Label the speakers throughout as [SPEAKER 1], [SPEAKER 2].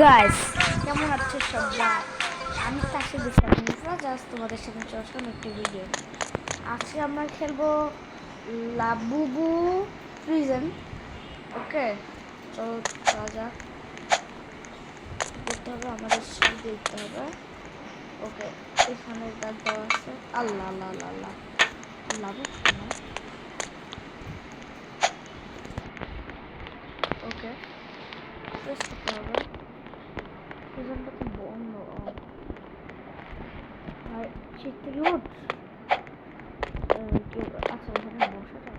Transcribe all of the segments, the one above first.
[SPEAKER 1] Guys, কেমন আছো সবাই? আমি তাকে বিশ্বাস জাস্ট তোমাদের সাথে চলছিলাম একটি ভিডিও। আজকে আমরা খেলবো লাবুবু প্রিজন। ওকে, চলো যাক। করতে হবে আমাদের সাথে দেখতে হবে। ওকে, এখানে দাগ দেওয়া আছে। আল্লাহ আল্লাহ আল্লাহ আল্লাহ লাবু না। ওকে, প্রেস করতে হবে। প্রিজনটা তো বন্ধ। আর ঠিক থেকে উঠ। আচ্ছা, এখানে বসাটা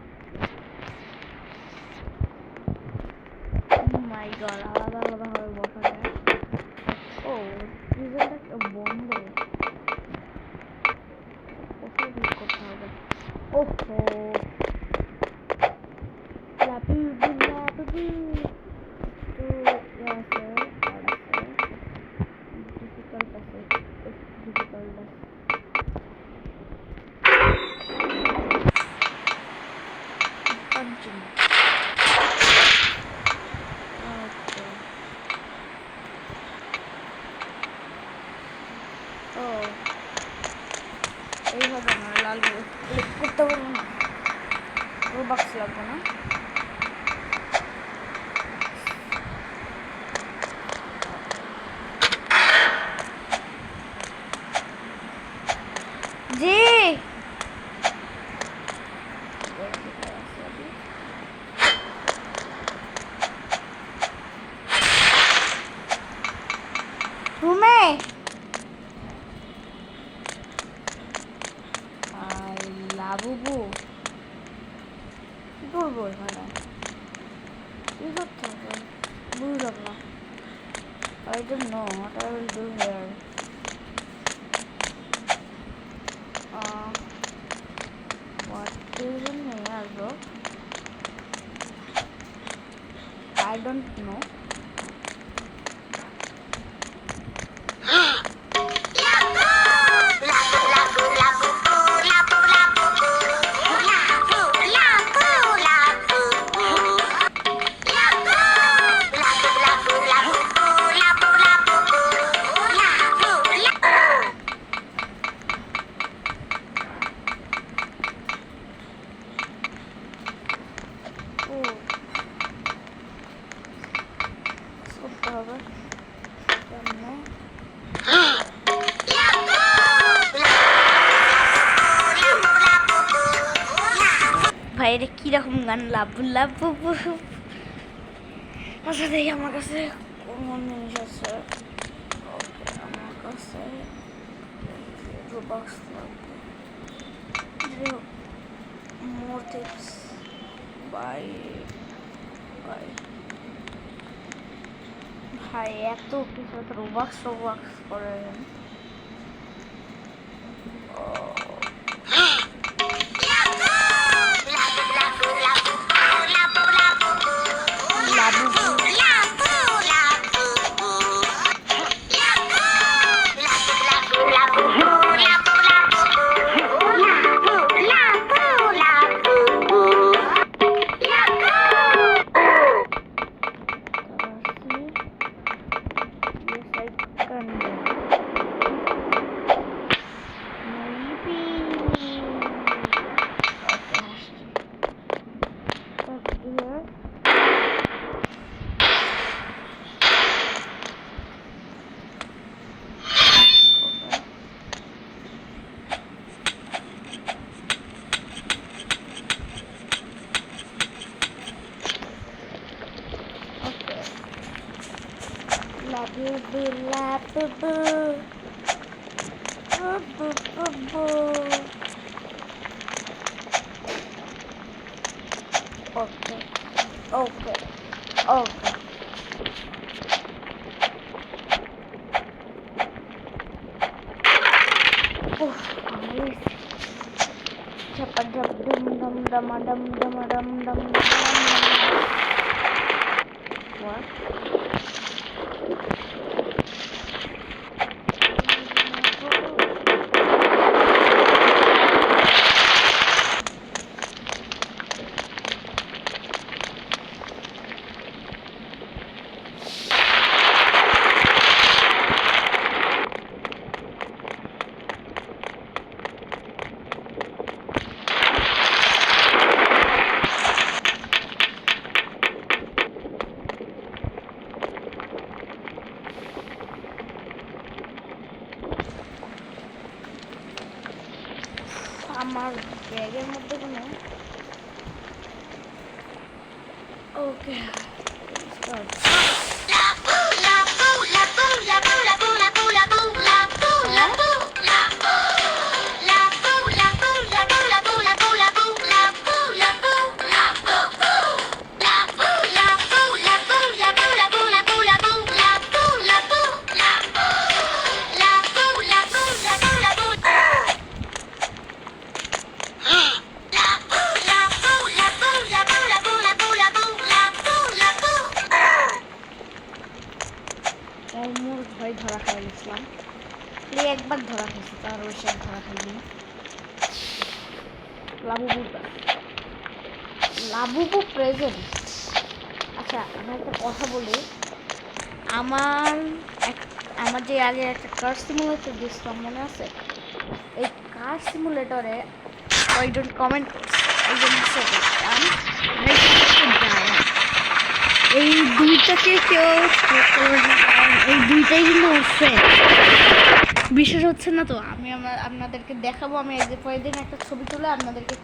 [SPEAKER 1] মাই গড, আলাদা আলাদাভাবে বসা যায়। ও, প্রিজনটা বন্ধ। কোথায় ক্লিক করতে হবে? ওহো, লাবুবু লাবুবু। তো আছে ডিফিকাল্ট আছে, ডিফিকাল্ট আছে। পাঁচজন। ওকে, ও এইভাবে না, লাল ক্লিক করতে পারবো না। রোবাক্স লাগবে না। জি, রুমে লাবুবু কি করবো এখানে? কি করতে হবে বুঝলাম না। I don't know what I will do here. What is in here, bro? I don't know. ভাই, এটা কিরকম গান? লাবু লাবু। আচ্ছা, দেখি আমার কাছে কোন জিনিস আছে। ওকে, আমার কাছে রোবক্স লাগবে। মোর টিপস বাই বাই। ভাই, এত কিছু রোবক্স করে। Labubu, labubu, bubububu. Okay, okay, okay. Nice. Cepat jam dum dum dum dum dum dum dum. What? আমার ব্যাগের মধ্যে কোনো ওকে অলমোস্ট ভয় ধরা খাই গেছিলাম। একবার ধরা খাইছি, তার বেশি ধরা খাইনি। Labubu present. আচ্ছা, আমি একটা কথা বলি। আমার যে আগে একটা কার সিমুলেটর দিয়েছিলাম মনে আছে? এই কার সিমুলেটরে কয়েকজন কমেন্ট করছে, এই দুইটাকে কেউ এই দুইটাই কিন্তু হচ্ছে বিশেষ হচ্ছে না। তো আমি আপনাদেরকে দেখাবো। আমি এই যে কয়েকদিন একটা ছবি তুলে আপনাদেরকে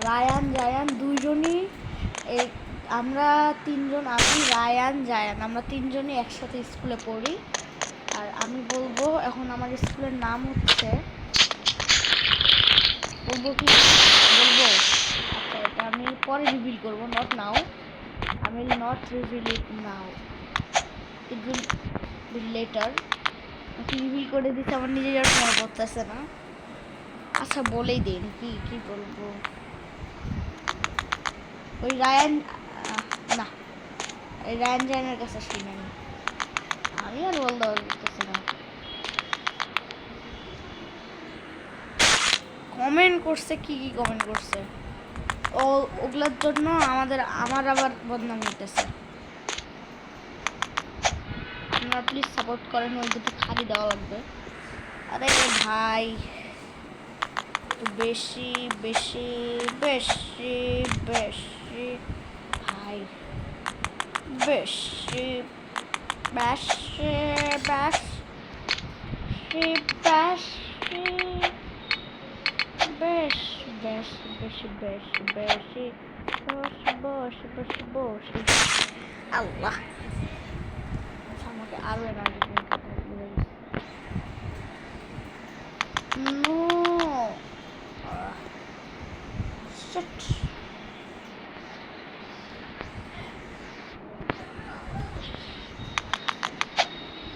[SPEAKER 1] রায়ান জায়ান দুইজনই আমরা তিনজন, আমি রায়ান জায়ান, আমরা তিনজনই একসাথে স্কুলে পড়ি। আর আমি বলবো এখন আমার স্কুলের নাম হচ্ছে বলবো আচ্ছা, এটা আমি পরে রিভিল করবো, not now. I will not reveal it now. It will be later. Reveal করে দিতে আমার নিজের মনে পড়তেছে না। আচ্ছা, বলেই দিন কি বলবো। ওই রায়ান না, এই রায়ান জায়ানের কাছে শুনেন, আমি আর বলতে পারতেছি না। কমেন্ট করছে, কি কমেন্ট করছে ওগুলোর জন্য আমার আবার বদনাম হইতেছে। আপনারা প্লিজ সাপোর্ট করেন, ওই দুটো খালি দেওয়া লাগবে। আরে ভাই, বেশি বেশি বেশি বেশি ভাই, বেশি বেশি বেশি বেশি বেশ বেশ বেশি বেশি বেশি বসে বসে বসে আল্লাহ আমাকে আরো নো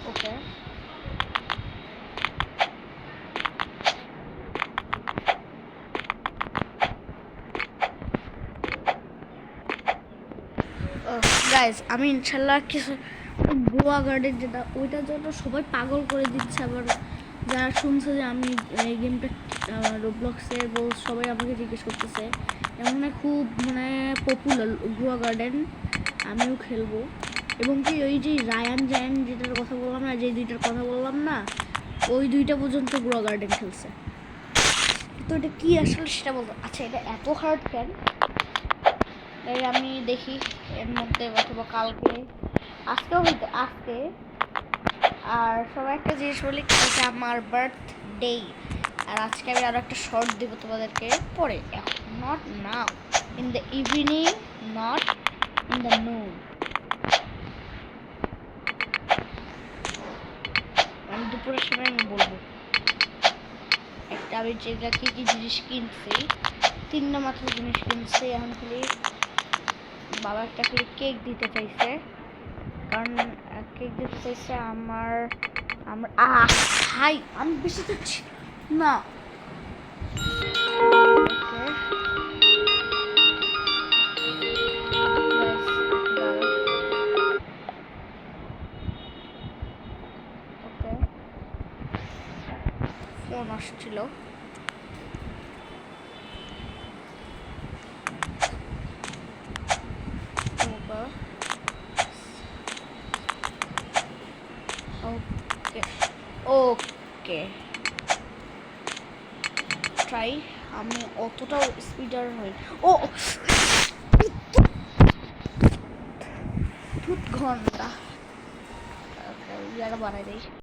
[SPEAKER 1] ওকে। গাইজ, আমি ইনশাল্লাহ কিছু গোয়া গার্ডেন যেটা ওইটার জন্য সবাই পাগল করে দিচ্ছে। আবার যারা শুনছে যে আমি এই গেমটা রোবলক্সের সবাই আমাকে জিজ্ঞেস করতেছে, এমন খুব পপুলার গোয়া গার্ডেন, আমিও খেলবো। এবং কি ওই যে রায়ান জায়ান যেটার কথা বললাম না, যে দুইটার কথা বললাম না, ওই দুইটা পর্যন্ত গোয়া গার্ডেন খেলছে। তো এটা কি আসলে সেটা বলতো। আচ্ছা, এটা এত হার্ড কেন? আমি দেখি এর মধ্যে, অথবা কালকে, আজকেও হইতে আজকে। আর সবাই একটা জিনিস বলি, কালকে আমার বার্থডে, আর আজকে আমি আরো একটা শর্ট দেবো তোমাদেরকে পরে, not now, in the evening, not in the নুন। আমি দুপুরের সময় আমি বলবো একটা আমি যেটা কি জিনিস কিনছি, 3টা মাত্র জিনিস কিনছি। এখন খালি বাবা একটা খালি কেক দিতে চাইছে, কারণ কেক দিতে চাইছে আমার ভাই, আমি বেশি দিচ্ছি না। ফোন আসছিল, ওকে ট্রাই। আমি অতটাও স্পিডার হই। ও ঘন্টা ইয়ারা বানাই দেয়।